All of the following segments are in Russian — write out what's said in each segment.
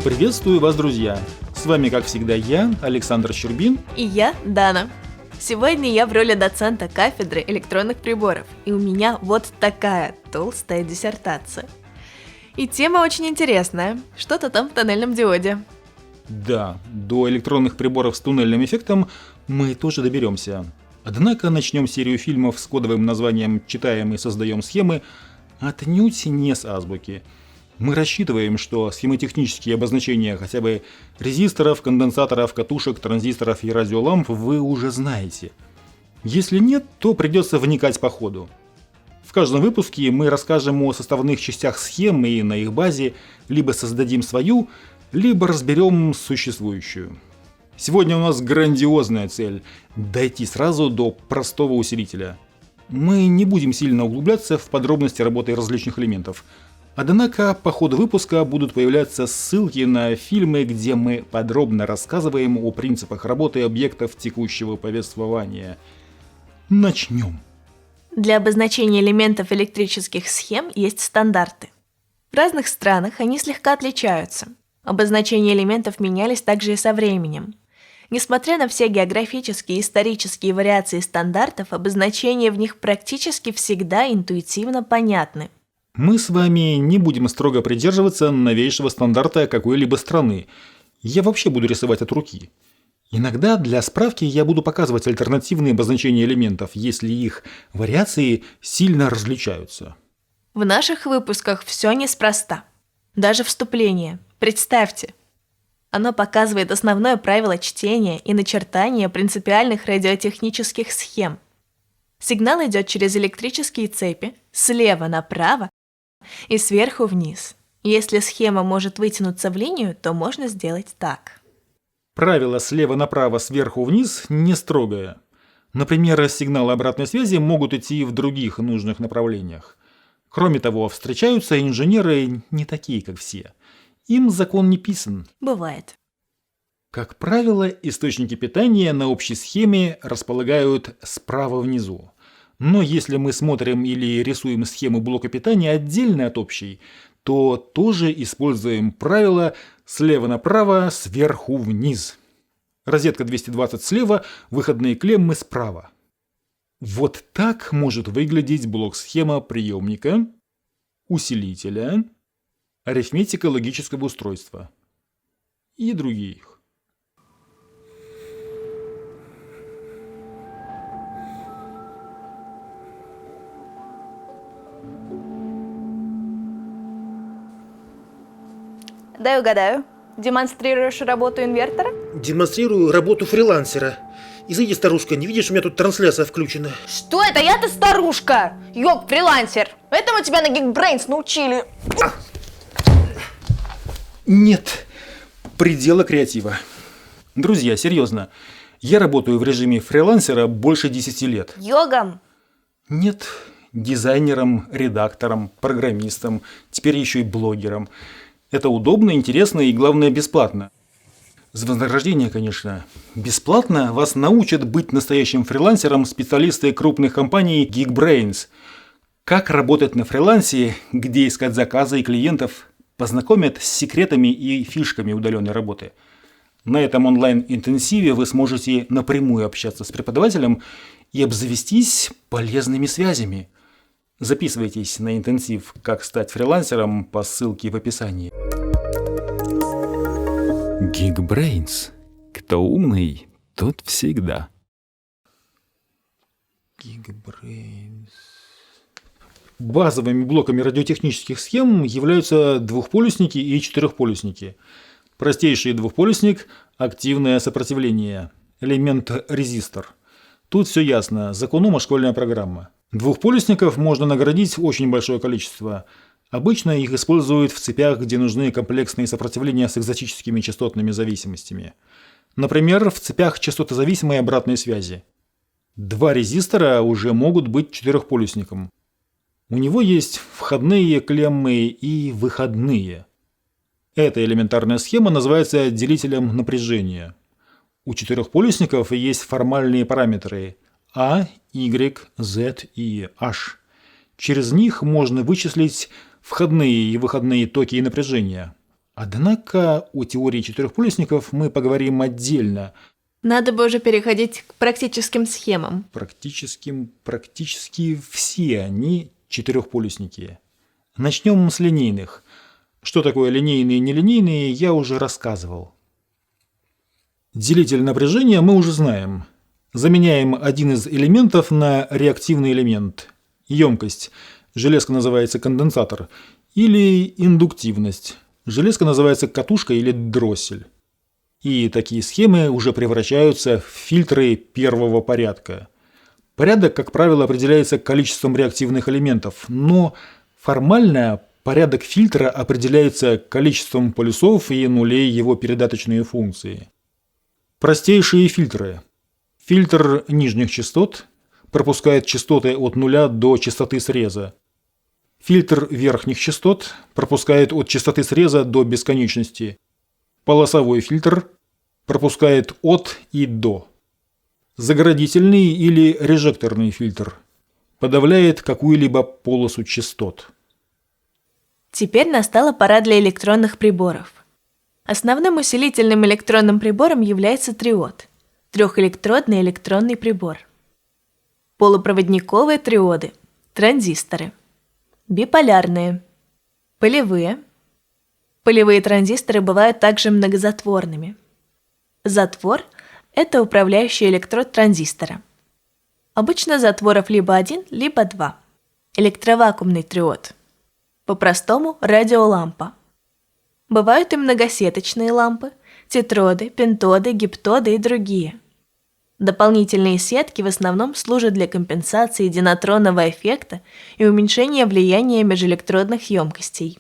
Приветствую вас, друзья! С вами, как всегда, я, Александр Щербин. И я, Дана. Сегодня я в роли доцента кафедры электронных приборов, и у меня вот такая толстая диссертация. И тема очень интересная. Что-то там в тоннельном диоде. Да, до электронных приборов с туннельным эффектом мы тоже доберемся. Однако начнем серию фильмов с кодовым названием «Читаем и создаем схемы» отнюдь не с азбуки. Мы рассчитываем, что схемотехнические обозначения хотя бы резисторов, конденсаторов, катушек, транзисторов и радиоламп вы уже знаете. Если нет, то придется вникать по ходу. В каждом выпуске мы расскажем о составных частях схем и на их базе либо создадим свою, либо разберем существующую. Сегодня у нас грандиозная цель – дойти сразу до простого усилителя. Мы не будем сильно углубляться в подробности работы различных элементов. Однако по ходу выпуска будут появляться ссылки на фильмы, где мы подробно рассказываем о принципах работы объектов текущего повествования. Начнем. Для обозначения элементов электрических схем есть стандарты. В разных странах они слегка отличаются. Обозначения элементов менялись также и со временем. Несмотря на все географические и исторические вариации стандартов, обозначения в них практически всегда интуитивно понятны. Мы с вами не будем строго придерживаться новейшего стандарта какой-либо страны. Я вообще буду рисовать от руки. Иногда для справки я буду показывать альтернативные обозначения элементов, если их вариации сильно различаются. В наших выпусках все неспроста. Даже вступление. Представьте. Оно показывает основное правило чтения и начертания принципиальных радиотехнических схем. Сигнал идет через электрические цепи слева направо и сверху вниз. Если схема может вытянуться в линию, то можно сделать так. Правило слева направо, сверху вниз не строгое. Например, сигналы обратной связи могут идти в других нужных направлениях. Кроме того, встречаются инженеры не такие, как все. Им закон не писан. Бывает. Как правило, источники питания на общей схеме располагают справа внизу. Но если мы смотрим или рисуем схему блока питания отдельно от общей, то тоже используем правило слева направо, сверху вниз. Розетка 220 слева, выходные клеммы справа. Вот так может выглядеть блок-схема приемника, усилителя, арифметика логического устройства и других. Дай угадаю. Демонстрируешь работу инвертора? Демонстрирую работу фрилансера. Извини, старушка, не видишь, у меня тут трансляция включена. Что это? Я-то старушка! Йог, фрилансер! Этому тебя на Geekbrains научили. Нет предела креатива. Друзья, серьезно, я работаю в режиме фрилансера больше 10 лет. Йогом? Нет, дизайнером, редактором, программистом, теперь еще и блогером. Это удобно, интересно и, главное, бесплатно. За вознаграждение, конечно. Бесплатно вас научат быть настоящим фрилансером специалисты крупных компаний Geekbrains. Как работать на фрилансе, где искать заказы и клиентов, познакомят с секретами и фишками удаленной работы. На этом онлайн-интенсиве вы сможете напрямую общаться с преподавателем и обзавестись полезными связями. Записывайтесь на интенсив «Как стать фрилансером» по ссылке в описании. Geekbrains. Кто умный, тот всегда. Geekbrains. Базовыми блоками радиотехнических схем являются двухполюсники и четырехполюсники. Простейший двухполюсник – активное сопротивление, элемент резистор. Тут все ясно, законома школьная программа. Двухполюсников можно наградить очень большое количество. Обычно их используют в цепях, где нужны комплексные сопротивления с экзотическими частотными зависимостями. Например, в цепях частотозависимой обратной связи. Два резистора уже могут быть четырехполюсником. У него есть входные клеммы и выходные. Эта элементарная схема называется делителем напряжения. У четырехполюсников есть формальные параметры А, Y, Z и H. Через них можно вычислить входные и выходные токи и напряжения. Однако о теории четырехполюсников мы поговорим отдельно. Надо бы уже переходить к практическим схемам. Практически все они четырехполюсники. Начнем с линейных. Что такое линейные и нелинейные, я уже рассказывал. Делитель напряжения мы уже знаем. Заменяем один из элементов на реактивный элемент. Емкость. Железка называется конденсатор. Или индуктивность. Железка называется катушка или дроссель. И такие схемы уже превращаются в фильтры первого порядка. Порядок, как правило, определяется количеством реактивных элементов, но формально порядок фильтра определяется количеством полюсов и нулей его передаточной функции. Простейшие фильтры. Фильтр нижних частот пропускает частоты от нуля до частоты среза. Фильтр верхних частот пропускает от частоты среза до бесконечности. Полосовой фильтр пропускает от и до. Заградительный или режекторный фильтр подавляет какую-либо полосу частот. Теперь настала пора для электронных приборов. Основным усилительным электронным прибором является триод – трехэлектродный электронный прибор. Полупроводниковые триоды – транзисторы. Биполярные – полевые. Полевые транзисторы бывают также многозатворными. Затвор – это управляющий электрод транзистора. Обычно затворов либо один, либо два. Электровакуумный триод. По-простому – радиолампа. Бывают и многосеточные лампы, тетроды, пентоды, гептоды и другие. Дополнительные сетки в основном служат для компенсации динатронного эффекта и уменьшения влияния межэлектродных емкостей.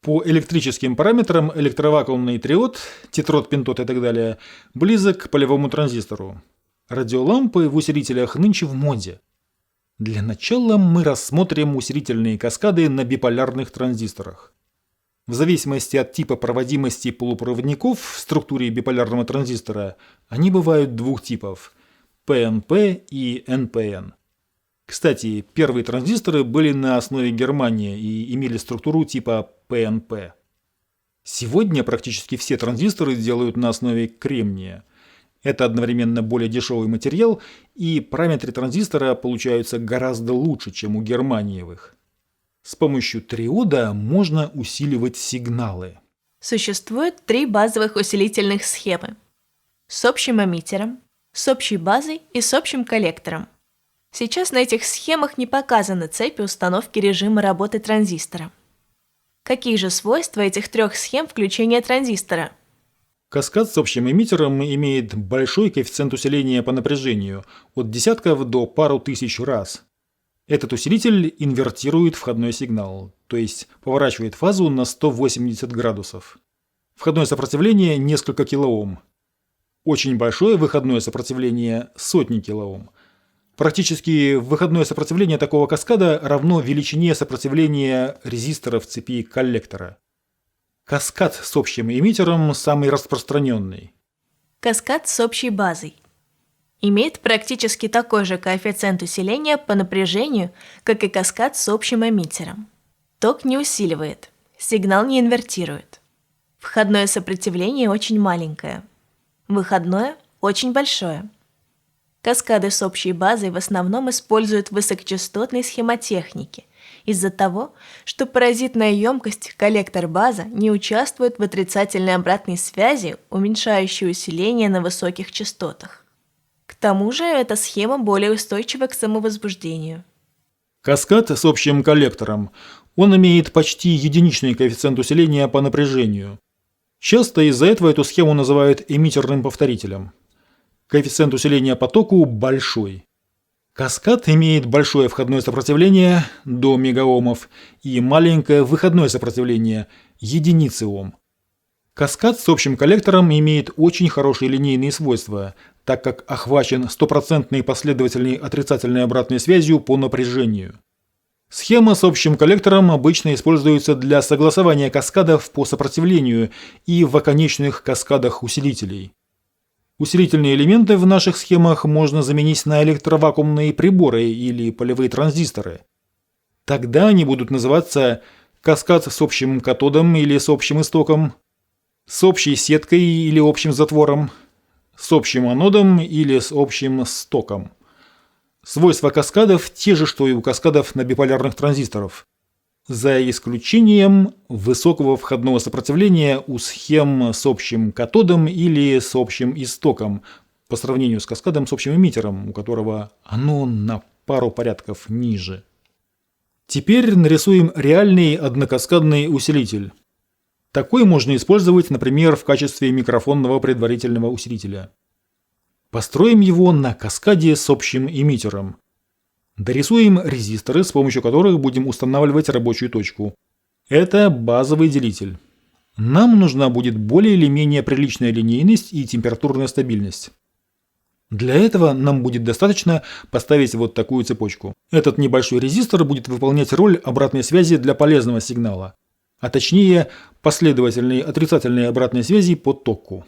По электрическим параметрам электровакуумный триод, тетрод, пентод и так далее, близок к полевому транзистору. Радиолампы в усилителях нынче в моде. Для начала мы рассмотрим усилительные каскады на биполярных транзисторах. В зависимости от типа проводимости полупроводников в структуре биполярного транзистора они бывают двух типов – ПНП и НПН. Кстати, первые транзисторы были на основе германия и имели структуру типа ПНП. Сегодня практически все транзисторы делают на основе кремния. Это одновременно более дешевый материал, и параметры транзистора получаются гораздо лучше, чем у германиевых. С помощью триода можно усиливать сигналы. Существует три базовых усилительных схемы. С общим эмиттером, с общей базой и с общим коллектором. Сейчас на этих схемах не показаны цепи установки режима работы транзистора. Какие же свойства этих трех схем включения транзистора? Каскад с общим эмиттером имеет большой коэффициент усиления по напряжению от десятков до пару тысяч раз. Этот усилитель инвертирует входной сигнал, то есть поворачивает фазу на 180 градусов. Входное сопротивление несколько килоом. Очень большое выходное сопротивление сотни килоом. Практически выходное сопротивление такого каскада равно величине сопротивления резисторов цепи коллектора. Каскад с общим эмиттером самый распространенный. Каскад с общей базой. Имеет практически такой же коэффициент усиления по напряжению, как и каскад с общим эмиттером. Ток не усиливает, сигнал не инвертирует. Входное сопротивление очень маленькое. Выходное очень большое. Каскады с общей базой в основном используют в высокочастотной схемотехнике из-за того, что паразитная емкость коллектор-база не участвует в отрицательной обратной связи, уменьшающей усиление на высоких частотах. К тому же эта схема более устойчива к самовозбуждению. Каскад с общим коллектором. Он имеет почти единичный коэффициент усиления по напряжению. Часто из-за этого эту схему называют эмиттерным повторителем. Коэффициент усиления по току большой. Каскад имеет большое входное сопротивление до мегаомов и маленькое выходное сопротивление единицы ом. Каскад с общим коллектором имеет очень хорошие линейные свойства, так как охвачен стопроцентной последовательной отрицательной обратной связью по напряжению. Схема с общим коллектором обычно используется для согласования каскадов по сопротивлению и в оконечных каскадах усилителей. Усилительные элементы в наших схемах можно заменить на электровакуумные приборы или полевые транзисторы. Тогда они будут называться каскад с общим катодом или с общим истоком, с общей сеткой или общим затвором, с общим анодом или с общим стоком. Свойства каскадов те же, что и у каскадов на биполярных транзисторов, за исключением высокого входного сопротивления у схем с общим катодом или с общим истоком, по сравнению с каскадом с общим эмиттером, у которого оно на пару порядков ниже. Теперь нарисуем реальный однокаскадный усилитель. Такой можно использовать, например, в качестве микрофонного предварительного усилителя. Построим его на каскаде с общим эмиттером. Дорисуем резисторы, с помощью которых будем устанавливать рабочую точку. Это базовый делитель. Нам нужна будет более или менее приличная линейность и температурная стабильность. Для этого нам будет достаточно поставить вот такую цепочку. Этот небольшой резистор будет выполнять роль обратной связи для полезного сигнала, а точнее последовательной отрицательной обратной связи по току.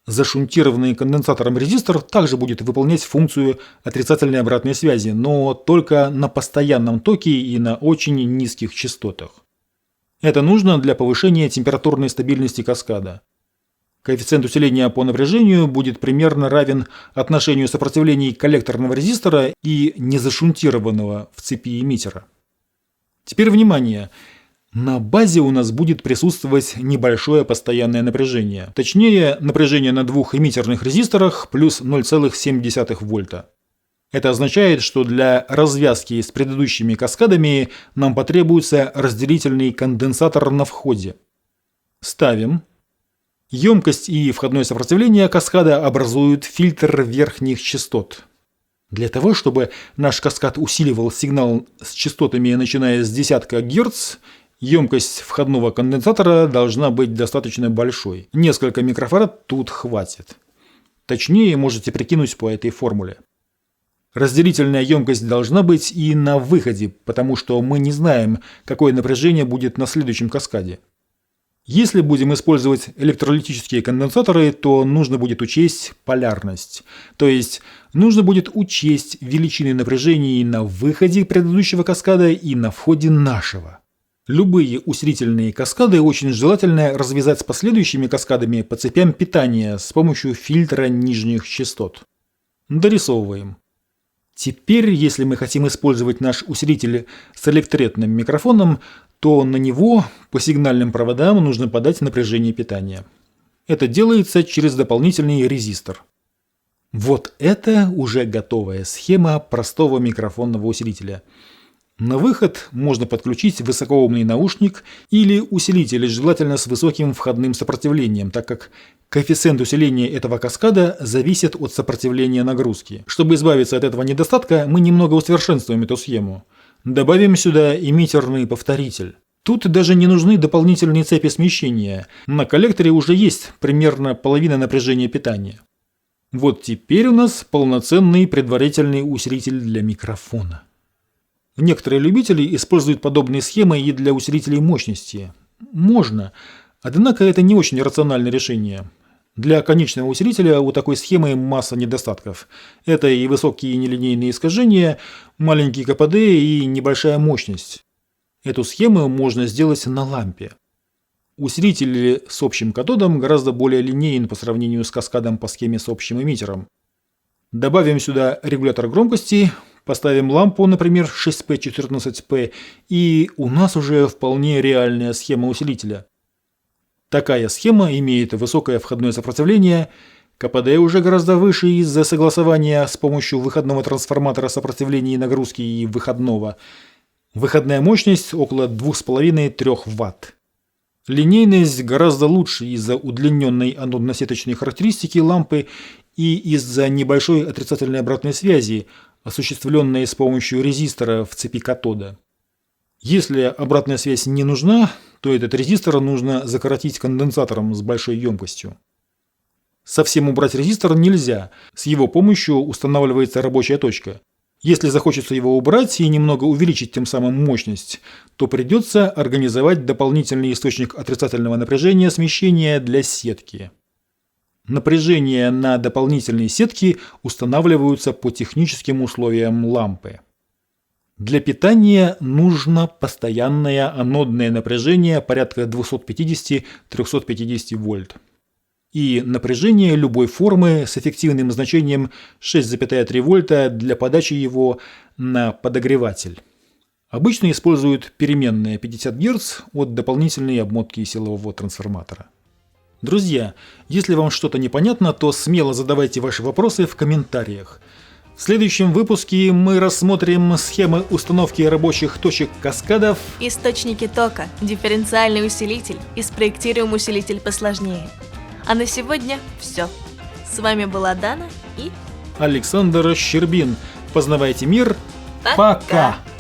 Зашунтированный конденсатором резистор также будет выполнять функцию отрицательной обратной связи, но только на постоянном токе и на очень низких частотах. Это нужно для повышения температурной стабильности каскада. Коэффициент усиления по напряжению будет примерно равен отношению сопротивлений коллекторного резистора и незашунтированного в цепи эмиттера. Теперь внимание! На базе у нас будет присутствовать небольшое постоянное напряжение. Точнее, напряжение на двух эмиттерных резисторах плюс 0,7 вольта. Это означает, что для развязки с предыдущими каскадами нам потребуется разделительный конденсатор на входе. Ставим. Емкость и входное сопротивление каскада образуют фильтр верхних частот. Для того, чтобы наш каскад усиливал сигнал с частотами, начиная с десятка Гц, емкость входного конденсатора должна быть достаточно большой. Несколько микрофарад тут хватит. Точнее, можете прикинуть по этой формуле. Разделительная емкость должна быть и на выходе, потому что мы не знаем, какое напряжение будет на следующем каскаде. Если будем использовать электролитические конденсаторы, то нужно будет учесть полярность. То есть нужно будет учесть величины напряжений на выходе предыдущего каскада и на входе нашего. Любые усилительные каскады очень желательно развязать с последующими каскадами по цепям питания с помощью фильтра нижних частот. Дорисовываем. Теперь, если мы хотим использовать наш усилитель с электретным микрофоном, то на него по сигнальным проводам нужно подать напряжение питания. Это делается через дополнительный резистор. Вот это уже готовая схема простого микрофонного усилителя. На выход можно подключить высокоумный наушник или усилитель, желательно с высоким входным сопротивлением, так как коэффициент усиления этого каскада зависит от сопротивления нагрузки. Чтобы избавиться от этого недостатка, мы немного усовершенствуем эту схему. Добавим сюда эмиттерный повторитель. Тут даже не нужны дополнительные цепи смещения. На коллекторе уже есть примерно половина напряжения питания. Вот теперь у нас полноценный предварительный усилитель для микрофона. Некоторые любители используют подобные схемы и для усилителей мощности. Можно, однако это не очень рациональное решение. Для конечного усилителя у такой схемы масса недостатков. Это и высокие нелинейные искажения, маленький КПД и небольшая мощность. Эту схему можно сделать на лампе. Усилитель с общим катодом гораздо более линейен по сравнению с каскадом по схеме с общим эмиттером. Добавим сюда регулятор громкости, поставим лампу, например, 6P14P, и у нас уже вполне реальная схема усилителя. Такая схема имеет высокое входное сопротивление, КПД уже гораздо выше из-за согласования с помощью выходного трансформатора сопротивления и нагрузки и выходного. Выходная мощность около 2,5-3 Вт. Линейность гораздо лучше из-за удлиненной анодно-сеточной характеристики лампы и из-за небольшой отрицательной обратной связи, осуществленной с помощью резистора в цепи катода. Если обратная связь не нужна, то этот резистор нужно закоротить конденсатором с большой емкостью. Совсем убрать резистор нельзя, с его помощью устанавливается рабочая точка. Если захочется его убрать и немного увеличить тем самым мощность, то придется организовать дополнительный источник отрицательного напряжения смещения для сетки. Напряжение на дополнительные сетки устанавливаются по техническим условиям лампы. Для питания нужно постоянное анодное напряжение порядка 250-350 вольт. И напряжение любой формы с эффективным значением 6,3 вольта для подачи его на подогреватель. Обычно используют переменные 50 Гц от дополнительной обмотки силового трансформатора. Друзья, если вам что-то непонятно, то смело задавайте ваши вопросы в комментариях. В следующем выпуске мы рассмотрим схемы установки рабочих точек каскадов, Источники тока, дифференциальный усилитель и спроектируем усилитель посложнее. А на сегодня все. С вами была Дана и Александр Щербин. Познавайте мир. Пока! Пока!